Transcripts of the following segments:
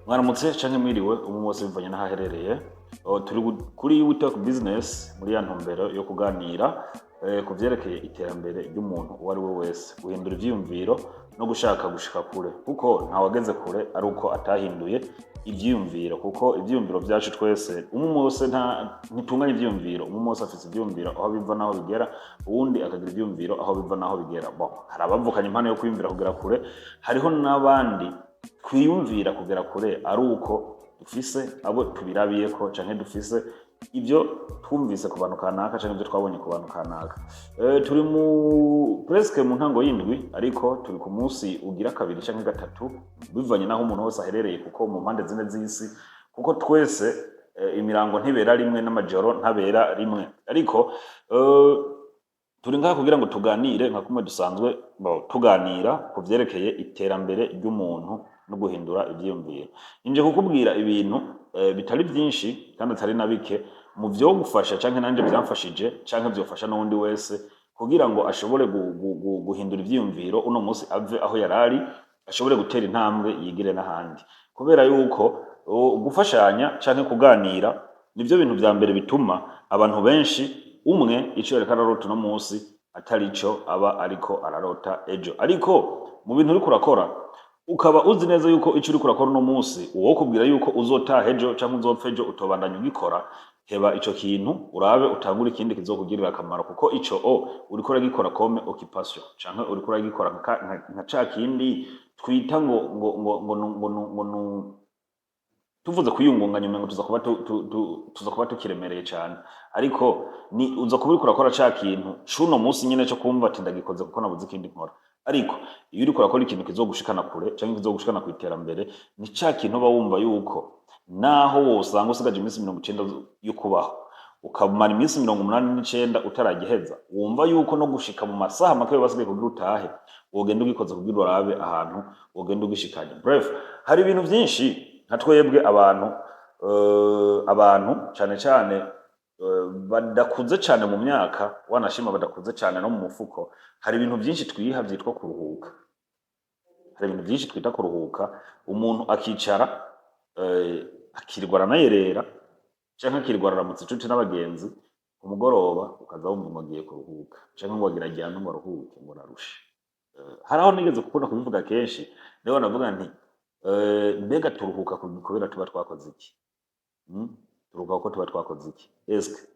Mwaramutse canke mwiriwe umwe wese bivanye n'ahaherereye. Turi kuri We Talk Business muri ya ntumbero yo kuganira ku vyerekeye iterambere ry'umuntu uwo ari we wese, guhindura ivyiyumviro no gushaka gushika kure, kuko ntawageze kure ari uko atahinduye ivyiyumviro, kuko ivyiyumviro vyacu twese umwe wese ntitunganya ivyiyumviro, umwe wese afise ivyiyumviro aho biva naho bigera, uwundi akagira ivyiyumviro aho biva naho bigera. Hari abavukanye impano yo kwiyumvira kugera kure, hariho n'abandi twiyumvira kugera kure ari uko dufise abo tubirabiyeko canke dufise ivyo twumvise ku bantu kanaka canke ivyo twabonye ku bantu kanaka. Turi presque mu ntango y'indwi, ariko turi ku munsi ugira kabiri canke gatatu bivanye naho umuntu wese aherereye, kuko mu mpande zine z'isi, kuko twese imirango ntibera rimwe n'amajoro ntabera rimwe, ariko turi ngaha kugira ngo tuganire nka kumwe dusanzwe tuganira ku vyerekeye iterambere ry'umuntu no guhindura ivyiyumviro. Nje kukubwira ibintu bitari vyinshi kandi atari na bike mu vyo gufasha canke nanje byamfashije canke vyofasha n'undi wese kugira ngo ashobore guhindura ivyiyumviro uno munsi ave aho yarari, ashobore gutera intambwe yigire n'ahandi, kubera yuko gufashanya canke kuganira nivyo bintu vya mbere bituma abantu benshi umwe ico yereka ararota uno munsi atari ico aba ariko ararota ejo. Ariko mu bintu uriko urakora ukaba uzi neza yuko ico uriko urakora uno munsi uwo kubwira yuko uzotaha ejo canke uzopfa ejo utobandanya ugikora, heba ico kintu urabe utangura ikindi kizokugirira akamaro, kuko ico uriko uragikora comme occupation canke uriko uragikora nka ca kindi twita ngo tuvuze kuyungunganya umengo tuza kuba tukiremereye cyane, ariko ni uza kuba uriko urakora ca kintu cuno munsi nyene cyo kumva ati ndagikoze kuko nabuze ikindi nkora. Ariko iyo uriko urakora ikintu kizogushikana kure canke kizogushikana ku iterambere, ni ca kintu uba wumva yuko naho wosanga usigaje iminsi 90 yo kubaho ukamara iminsi 89 utaragiheza, wumva yuko no gushika mu masaha make basigaye kugira utahe wogenda ugikoze kugira urabe ahantu wogenda ugishikanye. Bref, hari ibintu vyinshi nka twebwe abantu cane badakuze cane mu myaka, wanashima badakuze cane no mu mufuko, hari ibintu vyinshi twiha vyitwa kuruhuka. Hari ibintu vyinshi twita kuruhuka, umuntu akicara akirwara nayerera canke akirwara aramutse inshuti n'abagenzi, ku mugoroba ukaza wumva ngo agiye kuruhuka canke ngo agira aryame ngo aruhuke ngo narushe. Haraho nigeze gukunda kubivuga kenshi, rero navuga nti mbega turuhuka kubera tuba twakoze iki? Turuhuka kuko tuba twakoze iki? Eske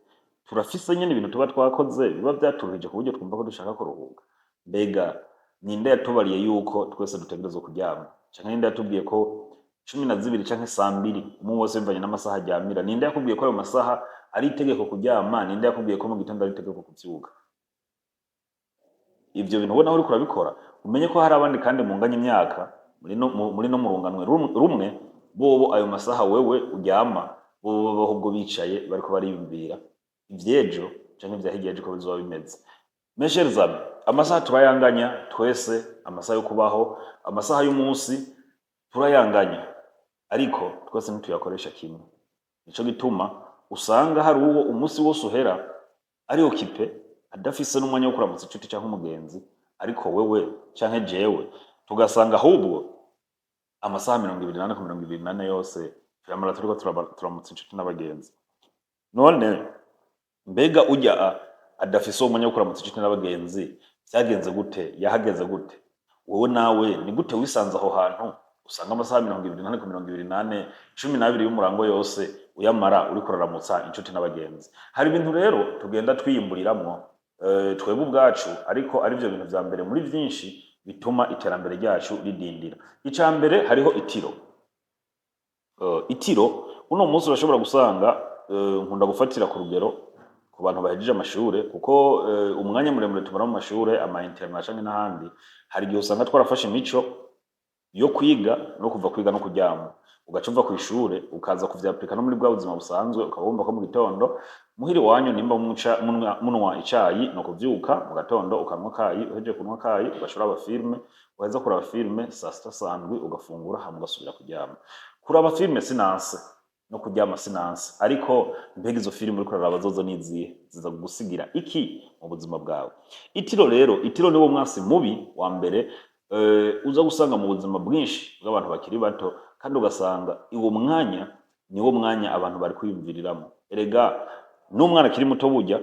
turafise nyene ibintu tuba twakoze biba vyaturuhije ku buryo twumva ko dushaka kuruhuka? Mbega ninde yatubariye yuko twese dutegerezwa kuryama? Canke ninde yatubwiye ko 12 canke 2 umwe wese bivanye n'amasaha aryamira? Ninde yakubwiye ko ayo masaha ari itegeko kuryama? Ninde yakubwiye ko mu gitondo ari itegeko kuvyuka? Ivyo bintu ubona uri kurabikora, umenye ko hari abandi kandi munganya imyaka muri no murunganwe rumwe, bobo ayo masaha wewe uryama bobo ahubwo bicaye bariko bariyumvira ivyejo canke vyahigiye ko bizoba bimeze. Mes chers amis, amasaha turayanganya twese, amasaha yo kubaho, amasaha y'umunsi turayanganya, ariko twese ntituyakoresha kimwe. Nico gituma usanga hari uwo umunsi wose uhera ari occupé adafise n'umwanya wo kuramutsa inshuti canke umugenzi, ariko wewe canke jewe tugasanga ahubwo amasaha 28 ku 28 yose tuyamara turiko turamutsa inshuti n'abagenzi. None mbega ujya adafise umwanya wo kuramutsa inshuti n'abagenzi vyagenze gute? Yahageze gute? Wowe nawe ni gute wisanze aho hantu usanga amasaha 28 ku 28 12 y'umurango yose uyamara uriko uraramutsa inshuti n'abagenzi? Hari ibintu rero tugenda twiyimburiramwo twebwe ubwacu, ariko ari byo bintu vya mbere muri vyinshi bituma iterambere ryacu ridindira. Ica mbere hariho itiro. Itiro uno munsi urashobora gusanga nkunda gufatira ku rugero ku bantu bahejeje amashure, kuko umwanya muremure tumara mu mashure ama international n'ahandi, hari igihe usanga twarafashe imico yo kwiga no kuva kwiga no kuryama, ugaca uva ku ishure ukaza kuvyaplika no muri bwa buzima busanzwe, ukabumva ko mu gitondo muhiri wanyu nimba munwa icayi no kuvyuka mu gatondo ukanwa kayi, uhejeje kunwa kayi ugashora abafilme, uheza kuraba filme saa sita sandwi ugafungura hama ugasubira kuryama. Kuraba filme sinanse no kuryama sinanse, ariko mbega izo filme uriko uraraba zozo nizihe? Ziza gusigira iki mu buzima bwawe? Itiro rero, itiro niwo mwasi mubi wa mbere uza gusanga mu buzima bwinshi bw'abantu bakiri bato, kandi ugasanga uwo mwanya niwo mwanya abantu bari kwiyumviriramo. Erega n'umwana akiri muto burya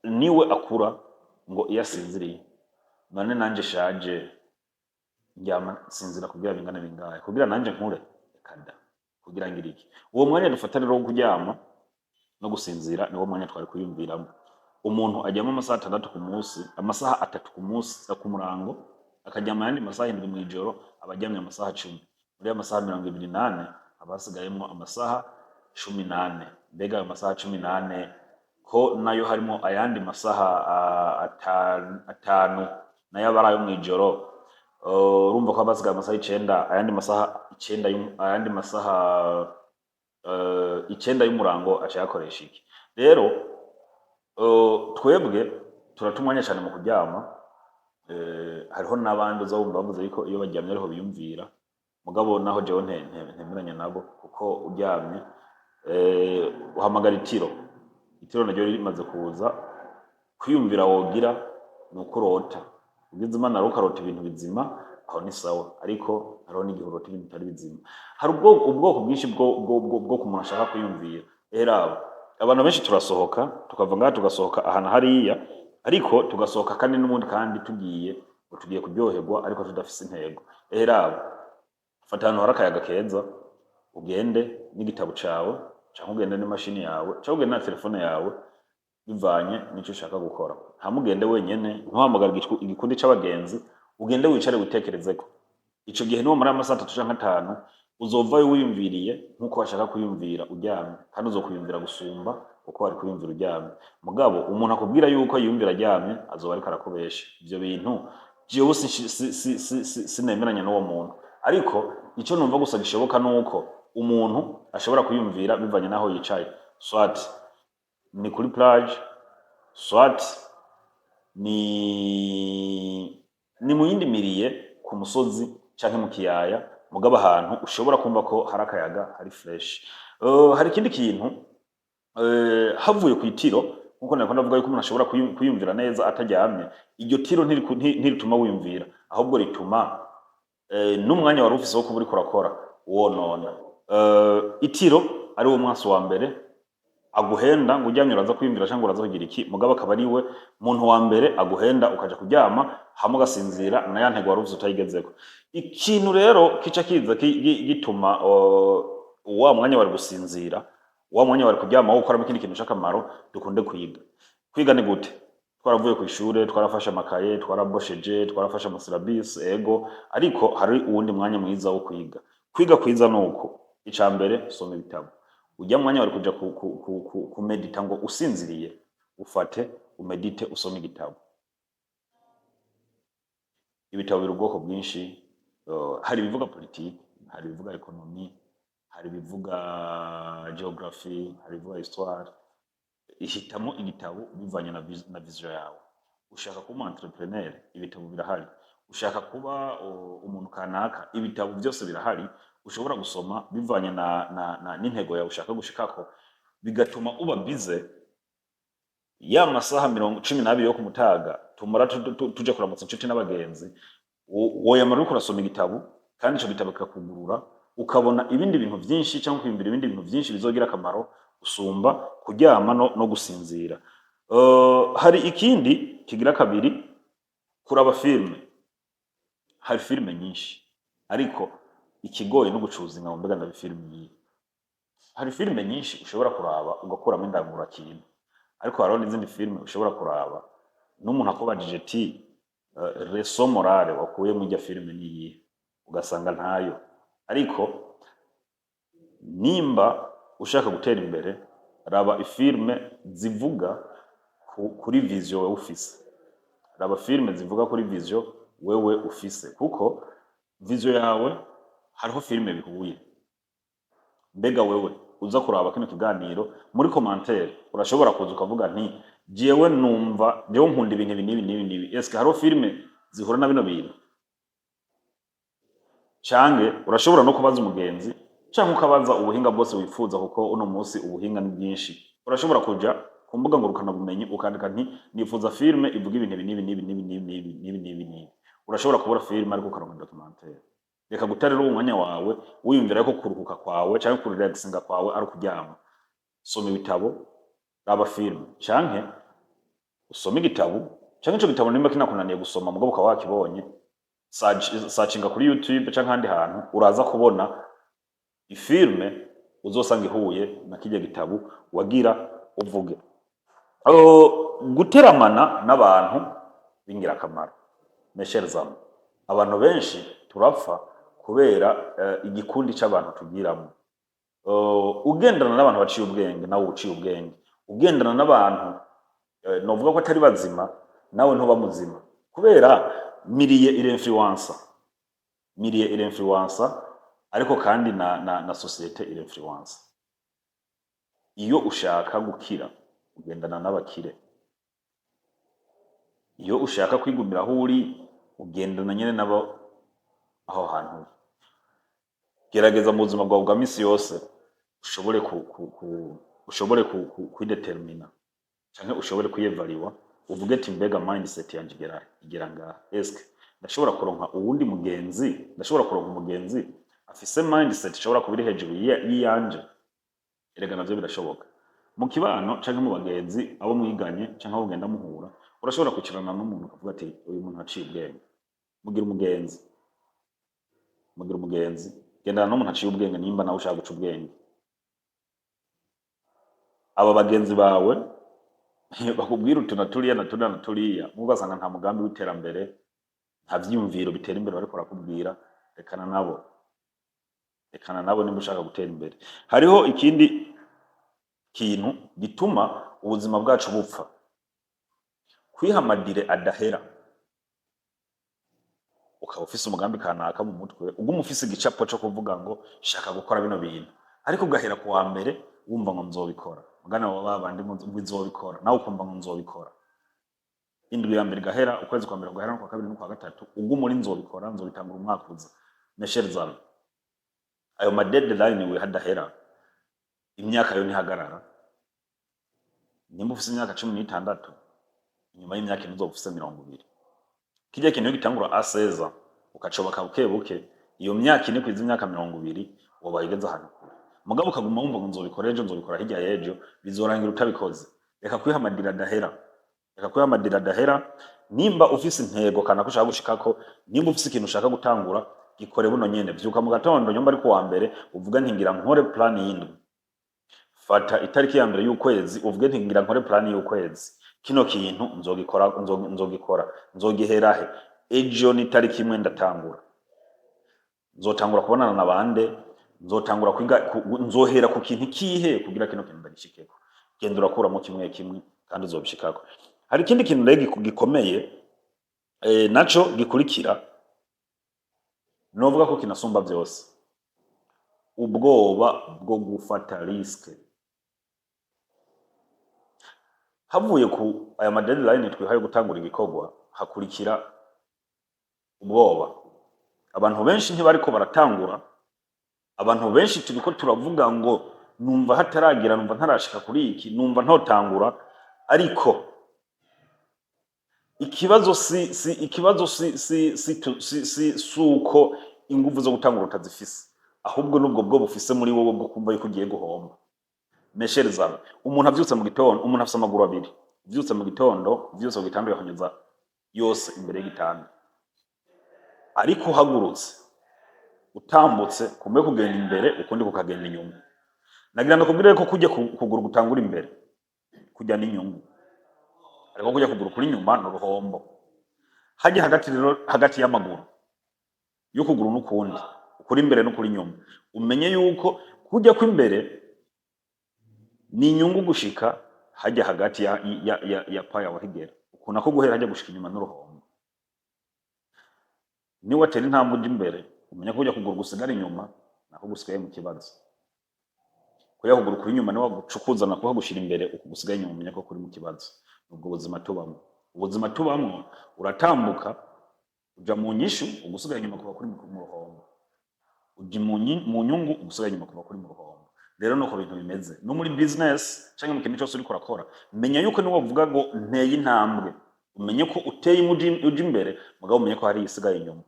niwe akura ngo iyo asinziriye, none nanje shaje ndyama sinzira kugira bingana bingahe kugira nanje nkure, kada kugira ngire iki. Uwo mwanya dufata rero wo kuryama no gusinzira niwo mwanya twari kwiyumviramo. Umuntu aryama amasaha 6 ku munsi, amasaha 3 ku munsi ku murango, akaryama ayandi masaha 7 mw'ijoro, abaryamye amasaha 10. Muri amasaha 28 abasigayemo amasaha 18. Mbega ayo masaha 18 ko nayo harimo ayandi masaha 5 nayo aba ari ayo mw'ijoro. Urumva ko abasigaye amasaha 9, ayandi masaha 9 ayandi masaha 9 y'umurango acayakoresha iki? Rero twebwe turatumwanya cyane mu kuryama. Hariho n'abandi uza wumva bavuze yuko iyo baryamye ariho biyumvira, mugabo naho jewe ntemeranya nabo, kuko uryamye uhamagara itiro naryo rimaze kuza, kwiyumvira wogira nuko urota. Ugize Imana rero ukarota ibintu bizima, aho ni sawa, ariko hariho n'igihe urota ibintu bitari bizima. Hari ubwoko bwinshi bwo ku muntu ashaka kwiyumvira. Abantu benshi turasohoka tukava ngaha tugasohoka ahantu hariya, ariko tugasohoka kandi n'ubundi kandi tugiye kuryoherwa, ariko tudafise intego. Fata ahantu hari akayaga keza, ugende n'igitabo cawe, canke ugende n'imashini yawe, canke ugende na telefone yawe, bivanye n'ico ushaka gukora. Ntamugende wenyene, ntuhamagara igikundi c'abagenzi, ugende wicare witekerezeko. Ico gihe niwo muri amasaha 3 canke 5 uzovayo wiyumviriye nk'uko washaka kwiyumvira uryamye, kandi uzokwiyumvira gusumba uko wari kwiyumvira uryamye. Mugabo umuntu akubwira yuko yiyumvira aryamye, azoba ariko arakubesha. Ivyo bintu jewe sinemeranya n'uwo muntu, ariko ico numva gusa gishoboka nuko umuntu ashobora kwiyumvira bivanye naho yicaye, swat ni kuri plage, swat ni mu yindi miriye ku musozi canke mu kiyaya, mugabo ahantu ushobora kumva ko hari akayaga, hari fresh. Hari ikindi kintu havuye ku itiro, nkuko nariko ndavuga yuko umuntu ashobora kwiyumvira neza ataryamye. Iryo tiro ntirituma wiyumvira, ahubwo rituma n'umwanya wari ufise wo kuba uriko urakora wonona. Itiro ari wo mwasi wa mbere aguhenda ngo uryamye uraza kwiyumvira canke uraza kugira iki, mugabo akaba ari we muntu wa mbere aguhenda ukaja kuryama hama ugasinzira na ya ntego wari ufise utayigezeko. Ikintu rero kica kiza gituma wa mwanya wari gusinzira, wa mwanya wari kuryama wo gukoramo ikindi kintu c'akamaro, dukunde kwiga. Kwiga ni gute? Twaravuye ku ishure, twarafashe amakaye, twarabosheje, twarafashe amasilabisi, ego, ariko hari uwundi mwanya mwiza wo kwiga. Kwiga kwiza nuko ica mbere soma ibitabo. Ujya mwanya wari kuja kumedita ngo usinziriye, ufate umedite usome igitabo. Ibitabo biri ubwoko bwinshi, hari ibivuga politiki, hari ibivuga ekonomi, hari ibivuga geography, hari ibivuga histoire. Ihitamo igitabo bivanye na vision yawe. Ushaka kuba entrepreneur, ibitabo birahari. Ushaka kuba umuntu kanaka, ibitabo byose birahari ushobora gusoma bivanye n'intego yawe ushaka gushikako, bigatuma uba bize. Ya masaha 12 yo kumutaga tumara tuje kuramutsa inshuti n'abagenzi, woyamara uriko urasoma igitabo, kandi ico gitabo kikakugurura ukabona ibindi bintu vyinshi, cyangwa kwiyumvira ibindi bintu vyinshi bizogira akamaro usumba kuryama no gusinzira. Hari ikindi kigira kabiri, kuraba filme. Hari filme nyinshi, ariko ikigoye no gucuzinga mbega na filme yi. Hari filme nyinshi ushobora kuraba ugakuramo indangura kintu, ariko hariho n'izindi filme ushobora kuraba n'umuntu akubajije ati leçon morale wakuye mu irya filme niyi, ugasanga ntayo. Ariko nimba ushaka gutera imbere, raba ifilme zivuga kuri vision wewe ufise. Raba filme zivuga kuri vision wewe ufise, kuko vision yawe hariho filme bihuye. Mbega wewe uza kuraba kino kiganiro, muri commentaire urashobora kuza ukavuga nti jewe numva jewe nkunda ibintu nibi. Eske hariho filme zihura na bino bintu? Canke urashobora no kubaza umugenzi, canke ukabaza ubuhinga bwose wifuza, kuko uno munsi ubuhinga ni bwinshi. Urashobora kuja ku mbuga ngurukana bumenyi ukandika nti nifuza filme ivuga ibintu nibi. urashobora kubura filime ariko ukaronka documentaire. Reka gutarira umwanya wawe wiyumvira ko kuruhuka kwawe canke kurelaxinga kwawe ari kuryama. Soma ibitabo, raba filime canke usome igitabo canke ico gitabo nimba kinakunaniye gusoma mugabo ukaba wakibonye, searchinga kuri YouTube canke ahandi hantu uraza kubona ifilme uzosanga ihuye na kirya gitabo wagira uvuge. Guteramana n'abantu b'ingirakamaro. Mesherzamo, abantu benshi turapfa kubera igikundi c'abantu tugiramo. Ugendana n'abantu baciye ubwenge nawe uciye ubwenge, ugendana n'abantu novuga ko atari bazima nawe ntuba muzima, kubera milieu il influencer ariko kandi na societe il influencer. Iyo ushaka gukira ugendana n'abakire, iyo ushaka kwigumira aho uri ugendana nyene nabo aho hantu. Gerageza mu buzima bwawe bwa misi yose ushobore kwidetermina canke ushobore kwiyevaliwa, uvuge ati mbega mindset yanje igera ngaha, eske ndashobora kuronka uwundi mugenzi, ndashobora kuronka umugenzi afise mindset ishobora kuba iri hejuru yiyanje. Erega navyo birashoboka mu kibano canke mu bagenzi abo mwiganye canke abo mugenda muhura, urashobora kwicarana n'umuntu ukavuga ati uyu muntu aciye ubwenge. Mugira umugenzi gendana n'umuntu aciye ubwenge nimba nawe ushaka guca ubwenge. Aba bagenzi bawe bakubwira utu naturiya mubasanga nta mugambi w'iterambere, nta vyiyumviro bitera imbere bariko barakubwira, rekana nabo nimba ushaka gutera imbere. Hariho ikindi kintu gituma ubuzima bwacu bupfa: kwihamadire adahera. Ukaba ufise umugambi kanaka mu mutwe, uguma ufise igicapo co kuvuga ngo shaka gukora bino bintu, ariko ugahera ku wa mbere wumva ngo nzobikora, mugana wa babandi ngo nzobikora, nawe ukumva ngo nzobikora. Indwi ya mbere igahera, ukwezi kwa mbere gahera, no kwa kabiri no kwa gatatu uguma uri nzobikora, nzobitangura umwaka uza. Mesherzamo, ayo ma deadline we hadahera, imyaka yo ntihagarara. Nimba ufise imyaka 16, inyuma y'imyaka ine uzoba ufise 20. Kirya kintu gitangura aseza ukacoboka buke, iyo myaka ine kwiza imyaka 20 woba igeze ahantu kure. Mugabo ukaguma wumva ngo nzobikora ejo, nzobikora hirya y'ejo, bizorangira utabikoze. Reka kwihamadira adahera. Nimba ufise intego kana kushaka gushikako, nimba ufise ikintu ushaka gutangura, gikore buno nyene. Vyuka mu gatondo nyomba ariko wa mbere uvuga nti ngira nkore plan y'indwi. Fata itariki ya mbere y'ukwezi uvuge nti ngira nkore plan y'ukwezi. Kino kintu nzogihera he? Ejo ni tariki imwe ndatangura. Nzotangura kubonana na bande, nzotangura kwiga, nzohera ku kintu kihe kugira kino kintu ndagishikeko. Genda urakuramo kimwe kandi uzobishikako. Hari ikindi kintu rero gikomeye naco gikurikira, novuga ko kinasumba byose: ubwoba bwo gufata risk. Havuye ku aya ma deadline twihaye gutangura igikorwa, hakurikira ubwoba. Abantu benshi ntibariko baratangura, abantu benshi turiko turavuga ngo numva hataragira, numva ntarashika kuri iki, numva ntotangura. Ariko ikibazo suko ingufu zo gutangura utazifise, ahubwo nubwo bwo bufise muri wowe bwo kumva yuko ugiye guhomba. Mesherzamo, umuntu avyutse mu gitondo, umuntu afise amaguru abiri, uvyutse mu gitondo, uvyutse mu gitanda yahonyeza yose imbere y'igitanda. Ariko uhagurutse utambutse, kumbe kugenda imbere ukundi kukagenda inyuma. Nagira ndakubwire ko kujya kuguru gutangura imbere kujya n'inyungu, ariko kujya kuguru kuri inyuma n'uruhombo. Hajya hagati y'amaguru y'ukuguru n'ukundi, ukuri imbere n'ukuri inyuma, umenye yuko kujya kw'imbere ni inyungu gushika hajya hagati ya paya wahigera, ukuna ko guhera hajya gushika inyuma n'uruhombo. Ni watera intambwe uje imbere, umenya ko kujya kuguru gusigara inyuma nako gusigaye mu kibazo. Kujya kuguru kuri inyuma ni wagucukuza nako hagushira imbere, ukugusigaye inyuma umenya ko kuri mu kibazo. Ubwo ubuzima tubamwo uratambuka uja mu nyishu, ugusigaye inyuma kuba kuri mu ruhombo, uja mu nyungu, ugusigaye inyuma kuba kuri mu ruhombo. Rero nuko bintu bimeze no muri business canke mu kintu cyose uriko urakora. Menya yuko niwo uvuga ngo nteye intambwe, umenye ko uteye uje imbere, mugabo umenye ko hari isigaye inyuma.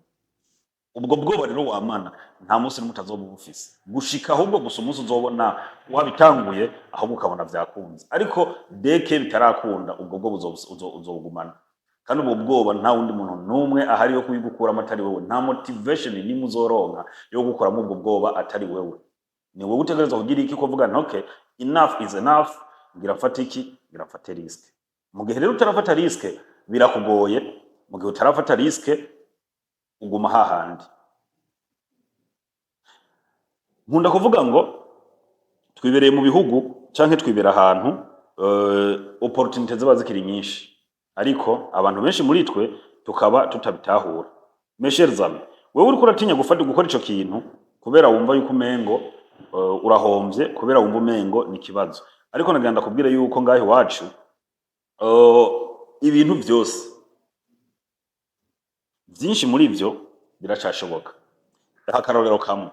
Ubwo bwoba rero wamana nta munsi n'umwe utazoba ubufise gushika ahubwo gusa umunsi uzobona wabitanguye ahubwo ukabona vyakunze, ariko deke bitarakunda ubwo bwoba uzobugumana, kandi ubwo bwoba nta wundi muntu n'umwe ahari yo kubigukuramo atari wewe, nta motivation n'imwe uzoronka yo gukuramo ubwo bwoba atari wewe. Ni wowe utegerezwa kugira iki kuvuga nti okay, enough is enough, ngira mfata iki, ngira mfate risk. Mu gihe rero utarafata risk birakugoye, mu gihe utarafata risk uguma hahandi. Nkunda kuvuga ngo twibereye mu bihugu canke twibera ahantu opportunities ziba zikiri nyinshi, ariko abantu benshi muri twe tukaba tutabitahura. Mes chers amis, wewe uriko uratinya gukora ico kintu kubera wumva yuko umengo urahomvye, kubera wumva umengo ni kibazo, ariko nagenda kubwira yuko ngaho iwacu ibintu vyose vyinshi muri ivyo biracashoboka. Akarorero kamwe,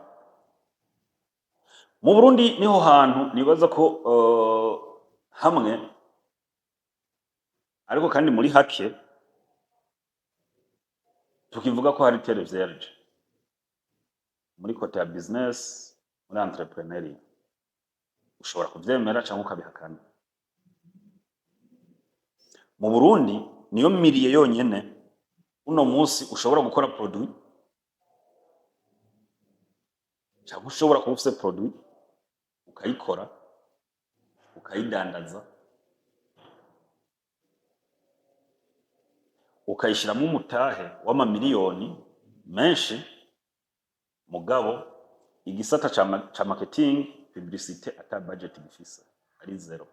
mu Burundi niho hantu nibaza ko hamwe ariko kandi muri hake tukivuga ko hari terre vierge muri kote ya business, muri entrepreneuria. Ushobora kuvyemera cyangwa ukabihakana. Mu Burundi niyo miriye yonyene uno munsi ushobora gukora produit cyangwa ushobora kuba ufise produit ukayikora ukayidandaza ukayishiramo umutahe w'amamiliyoni menshi, mugabo igisata ca marketing publicité ata budget gifise ari zero.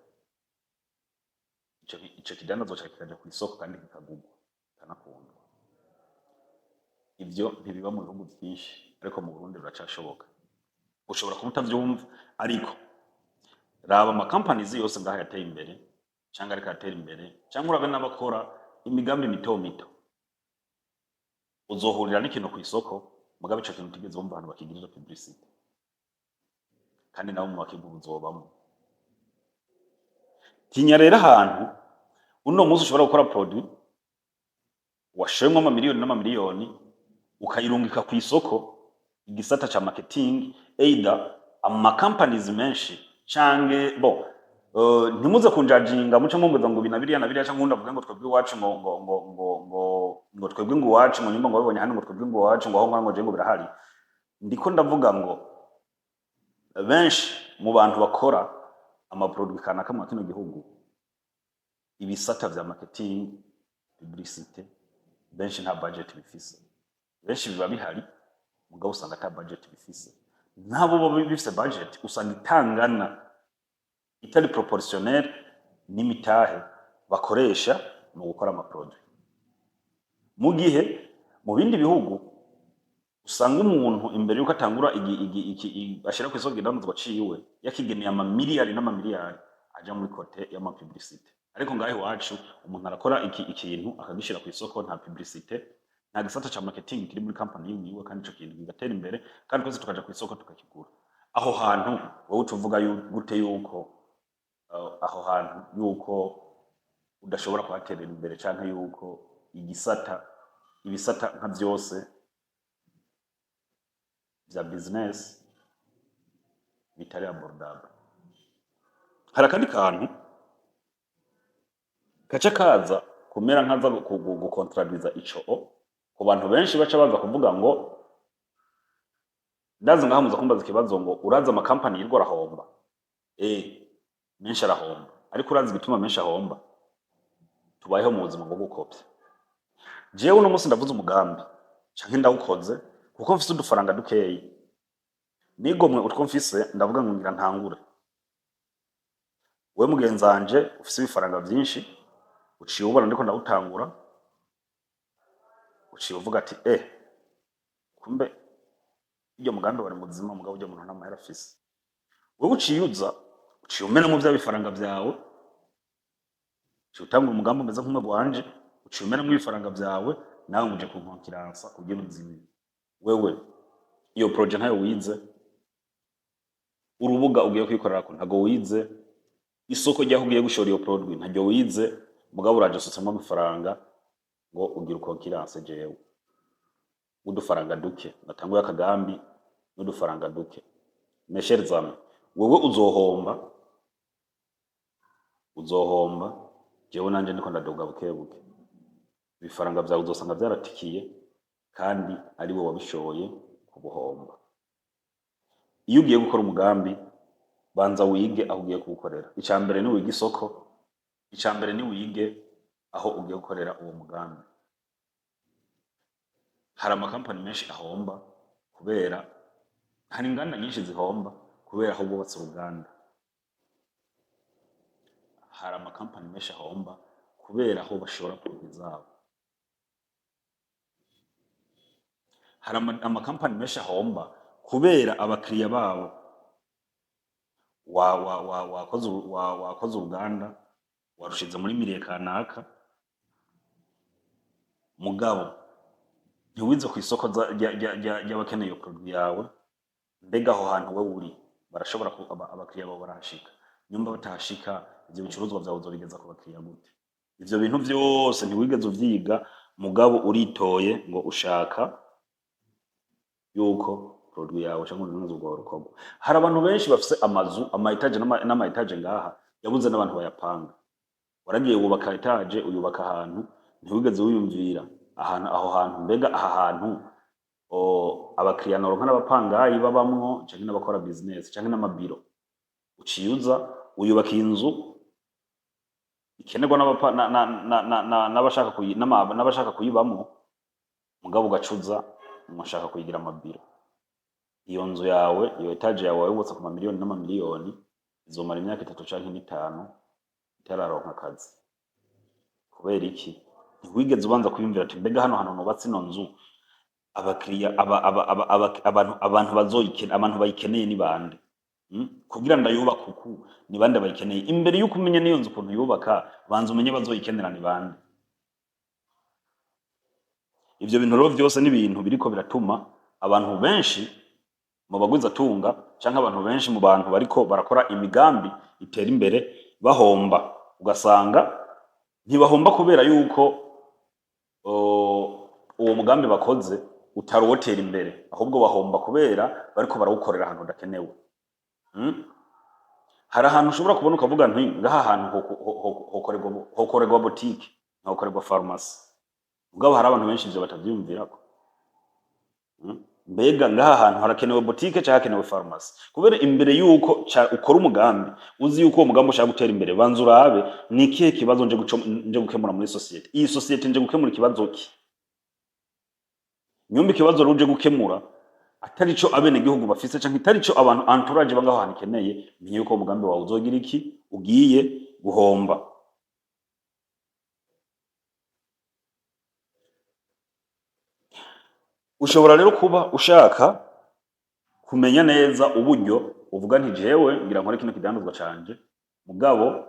Ico kidandazo kikaja ku isoko kandi kikagurwa kanakundwa. Ivyo ntibiba mu bihugu byinshi, ariko mu Burundi biracashoboka. Ushobora kuba utavyumva, ariko raba ama companies yose ngaha yateye imbere cyangwa ariko atera imbere, cyangwa urabe n'abakora imigambi mito mito, uzohurira n'ikintu ku isoko mugabo ico kintu tigeze wumva abantu bakigirira publicity, kandi nawe mu bakivuga uzobamwo. Tinya rero ahantu uno munsi ushobora gukora produit washemwe amamiliyoni n'amamiliyoni ukayirungika ku isoko, igisata ca marketing either ama companies menshi canke ntimuze kunjajinga muce mumbuza ngo binabiriya nabiriya canke ndavuga ngo twebwe iwacu ngo twebwe ngo iwacu ngo nyumva ngo babonye hano ngo twebwe ngo iwacu ngo aho ngo je ngo birahari. Ndiko ndavuga ngo benshi mu bantu bakora ama produit kanaka mu kino gihugu, ibisata vya marketing publicité, benshi nta budget bifise. Benshi biba bihari mugabo usanga ata budget bifise. Nabo bo bifise budget usanga itangana, itari proportionnel n'imitahe bakoresha mu gukora ama produit. Mu gihe mu bindi bihugu usanga umuntu imbere yuko atangura ashira ku isoko idandazo ciwe yakigeneye amamiliyari n'amamiliyari aja muri kote y'ama publicité, ariko ngaho iwacu umuntu arakora ikintu akagishira ku isoko nta publicité, nta gisata ca marketing kiri muri company yiwe, kandi ico kintu kigatera imbere kandi twese tukaja ku isoko tukakigura. Aho hantu wowe utuvuga gute yuko aho hantu yuko udashobora kuhaterera imbere, canke yuko ibisata nka byose vya business bitari abordable. Hari akandi kantu kaca kaza kumera nkaza gukontradiza ico ku bantu benshi baca baza kuvuga ngo ndazi ngaho muza kumbaza ikibazo ngo uraza ama company yirwa arahomba. Menshi arahomba, ariko urazi igituma menshi ahomba? Tubayeho mu buzima bwo gukopya. Jewe uno munsi ndavuze umugambi canke ndawukoze kuko mfise udufaranga dukeyi, nigomwe utwo mfise ndavuga ngo ngira ntangure. We mugenzanje ufise ibifaranga vyinshi, uciye ubona ndiko ndawutangura, uciye uvuga ati kumbe iyo mugambi wari muzima mugabo ujya umuntu ntamahera afise. Wewe uciye umena mu vya bifaranga vyawe, uciye utangura umugambi umeze nk'umwe wanje, uciye umena mu bifaranga vyawe, nawe muje kunkonkiransa kugira uzimire. Wewe iyo project ntayo wize, urubuga ugiye kwikorera ko ntago wize, isoko ryaho ugiye gushora iyo produit ntago wize, mugabo uraje usutsemo amafaranga ngo ugira ukonkiranse jewe udufaranga duke natanguye akagambi n'udufaranga duke mesherzame wewe uzohomba jewe nanje ndiko ndaduga buke buke ibifaranga vyawe uzosanga vyaratikiye kandi ari wowe wabishoye kubuhomba. Iyo ugiye gukora umugambi banza wige aho ugiye kuwukorera. Icambere ni wige isoko, icambere ni wige aho ugiye gukorera uwo mugambi. Hari amakampani menshi ahomba kubera hari inganda nyinshi zihomba kubera aho bubatse uruganda. Hari amakampani menshi ahomba kubera aho bashora produit zabo. Hari amakampani menshi ahomba kubera abakiriya babo wakoze uruganda warushize muri miriye kanaka mugabo ntiwize ku isoko ry'abakeneye iyo produit yawe, mbega aho hantu wewe uri barashobora abakiriya babo barahashika, nyumba batahashika ivyo bicuruzwa vyawe uzobigeza ku bakiriya gute? Ivyo bintu vyose ntiwigeze uvyiga mugabo uritoye ngo ushaka yuko produit yawe canke uruntu rwawe rukorwa. Hari abantu benshi bafise amazu ama etage n'ama etage ngaha yabuze n'abantu bayapanga. Waragiye wubaka etage uyubaka ahantu ntiwigeze wiyumvira aho hantu mbega aha hantu abakiriya noronka n'abapangayi babamwo canke n'abakora business canke n'amabiro uciyuza uyubaka inzu ikenerwa n'abashaka kuyibamwo mugabo ugacuza mwashaka kuyigira amabiro. Iyo nzu yawe iyo etage yawe wayubatse ku mamiliyoni n'amamiliyoni izomara imyaka 3 canke 5 itararonka akazi. Kubera iki? Ntiwigeze ubanza kwiyumvira ati mbega hano hantu nubatse ino nzu abakiriya abantu bazoyikeneye abantu bayikeneye ni bande? Kugira ndayubaka uku ni bande bayikeneye? Imbere yuko umenya niyo nzu ukuntu yubaka banza umenye bazoyikenera ni bande. Ivyo bintu rero vyose ni ibintu biriko biratuma abantu benshi mu bagwiza tunga canke abantu benshi mu bantu bariko barakora imigambi itera imbere bahomba. Ugasanga ntibahomba kubera yuko uwo mugambi bakoze utarotera imbere, ahubwo bahomba kubera bariko barawukorera ahantu udakenewe. Hari ahantu ushobora kubona ukavuga nti ngaha ahantu hokorerwa boutique, hokorerwa pharmacy. Mugabo hari abantu benshi ivyo batavyumvirako. Mbega ngaha ahantu harakenewe boutique canke harakenewe pharmacy? Kubera imbere yuko ukora umugambi uzi yuko uwo mugambi ushaka gutera imbere banza urabe ni ikihe kibazo nje gukemura muri societe. Iyi societe nje gukemura ikibazo ki? Nyumba ikibazo ruje gukemura atari ico abene gihugu bafise canke itari ico abantu entourage bangaho hantu keneye, menye yuko umugambi wawe uzogira iki ugiye guhomba. Ushobora rero kuba ushaka kumenya neza uburyo uvuga nti jewe ngira nkore kino kidandazwa canje mugabo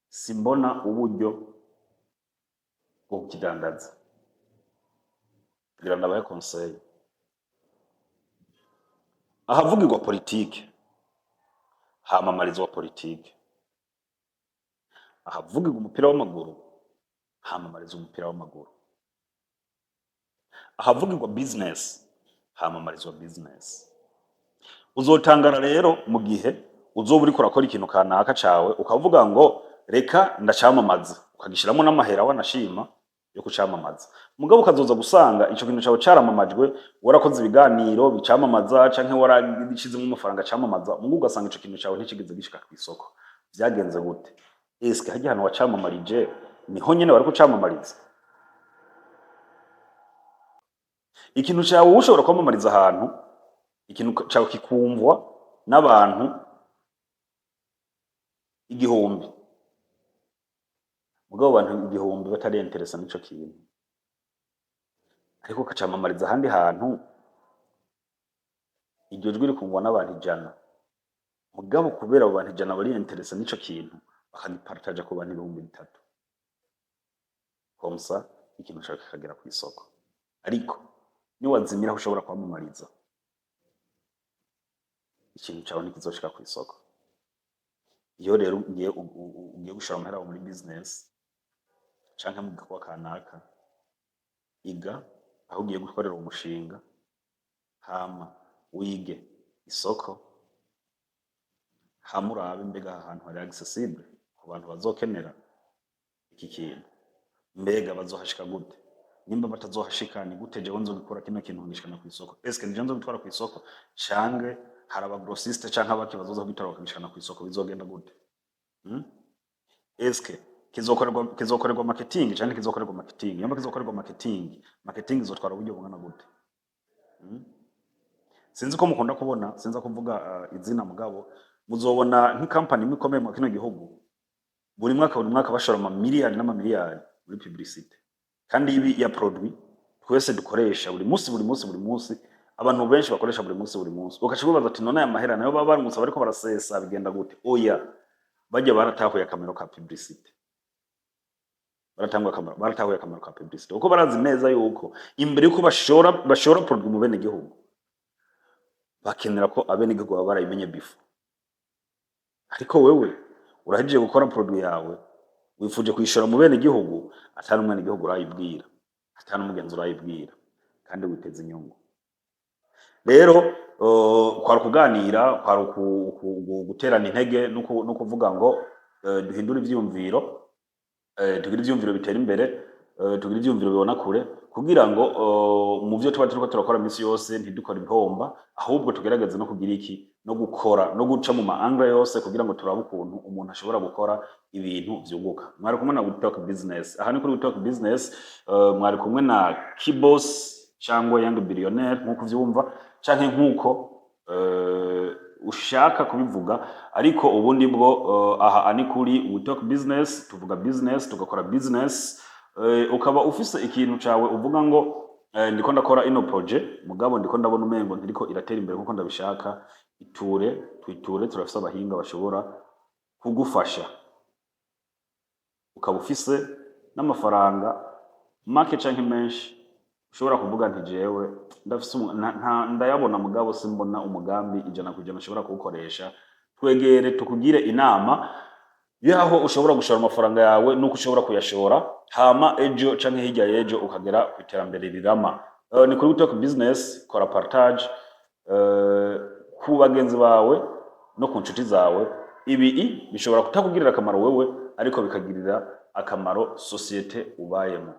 simbona uburyo bwo kukidandaza. Ngira ndabaye conseil. Ahavugirwa politike hamamarizwa politike, ahavugirwa umupira w'amaguru hamamarizwa umupira w'amaguru, ahavugirwa business hamamarizwa business. Uzotangara rero mu gihe uzoba uriko urakora ikintu kanaka cawe ukavuga ngo reka ndacamamaza ukagishiramo n'amahera wanashima yo kucamamaza, mugabo ukazoza gusanga ico kintu cawe caramamajwe warakoze ibiganiro bicamamaza canke waragishizemo amafaranga camamaza, mugabo ugasanga ico kintu cawe ntikigeze gishika kw'isoko. Vyagenze gute? Eske harya hantu wacamamarije niho nyene wariko ucamamariza? Ikintu cawe ushobora kwamamariza ahantu ikintu cawe kikumvwa n'abantu igihumbi, mugabo abantu igihumbi batari interesa n'ico kintu, ariko ukacamamariza ahandi hantu iryo jwi rikumvwa n'abantu 100, mugabo kubera abo bantu 100 bari interesa n'ico kintu bakagipartaja ku bantu 3000 komsa ikintu cawe kikagera kw'isoko. Ariko niwazimira ushobora kwamamariza ikintu cawe ntikizoshika kw'isoko. Iyo rero ugiye gushora amahera muri business canke mu gikorwa kanaka, iga aho ugiye gukorera umushinga, hama wige isoko, hama urabe mbega aha hantu hari accessible ku bantu bazokenera iki kintu, mbega bazohashika gute, nimba batazohashika ni gute jewe nzogikora kino kintu ngishikana kw'isoko, eske nije nzogitwara kw'isoko canke hari abagrossiste canke abaki bazoza kugitora bakagishikana kw'isoko, bizogenda gute? Eske kizokorerwa marketing canke kizokorerwa marketing, nimba kizokorerwa marketing izotwara uburyo bungana gute? Sinzi ko mukunda kubona, sinza kuvuga izina mugabo muzobona nk'ikampani imwe ikomeye mu kino gihugu buri mwaka bashora amamiliyari n'amamiliyari muri publicité, kandi ibi ya produit twese dukoresha buri munsi, abantu benshi bakoresha buri munsi, ugaca ubibaza ati none aya mahera nayo baba baramutse bariko barasesa bigenda gute? Oya, bajya baratahuye akamaro ka publicité, baratahuye akamaro ka publicité kuko barazi neza yuko imbere yuko bashora produit mu bene gihugu bakenera ko abene gihugu baba barayimenye before. Ariko wewe urahejeje gukora produit yawe wifuje kuyishora mu bene gihugu, atari umwene gihugu urayibwira, atari umugenzi urayibwira, kandi witeze inyungu. Rero kwari kuganira, kwari guterana intege no kuvuga ngo duhindure ivyumviro, tugire ivyumviro bitera imbere, tugire ivyumviro bibona kure, kugira ngo mu vyo tuba turiko turakora misi yose ntidukore impomba, ahubwo tugerageze no kugira iki, no gukora, no guca mu maangle yose kugira ngo turabe ukuntu umuntu ashobora gukora ibintu vyunguka. Mwari kumwe na We Talk Business. Aha ni kuri We Talk Business, mwari kumwe na Keyboss cyangwa Young Billionaire nkuko uvyumva, canke nkuko ushaka kubivuga, ariko ubundi bwo aha ani kuri We Talk Business, tuvuga business, tugakora business. Ukaba ufise ikintu cawe uvuga ngo ndiko ndakora ino project mugabo ndiko ndabona umengo ntiriko iratera imbere nkuko ndabishaka, twiture, turafise abahinga bashobora kugufasha. Ukaba ufise n'amafaranga make canke menshi ushobora kuvuga nti jewe ndafise ndayabona mugabo simbona umugambi 100% ushobora kuwukoresha, twegere tukugire inama yaho ushobora gushora amafaranga yawe nuko ushobora kuyashora, hama ejo canke hirya y'ejo ukagera ku iterambere rirama. Ni kuri We Talk Business, kora partage ku bagenzi bawe no ku nshuti zawe. Ibi bishobora kutakugirira akamaro wewe, ariko bikagirira akamaro societe ubayemo.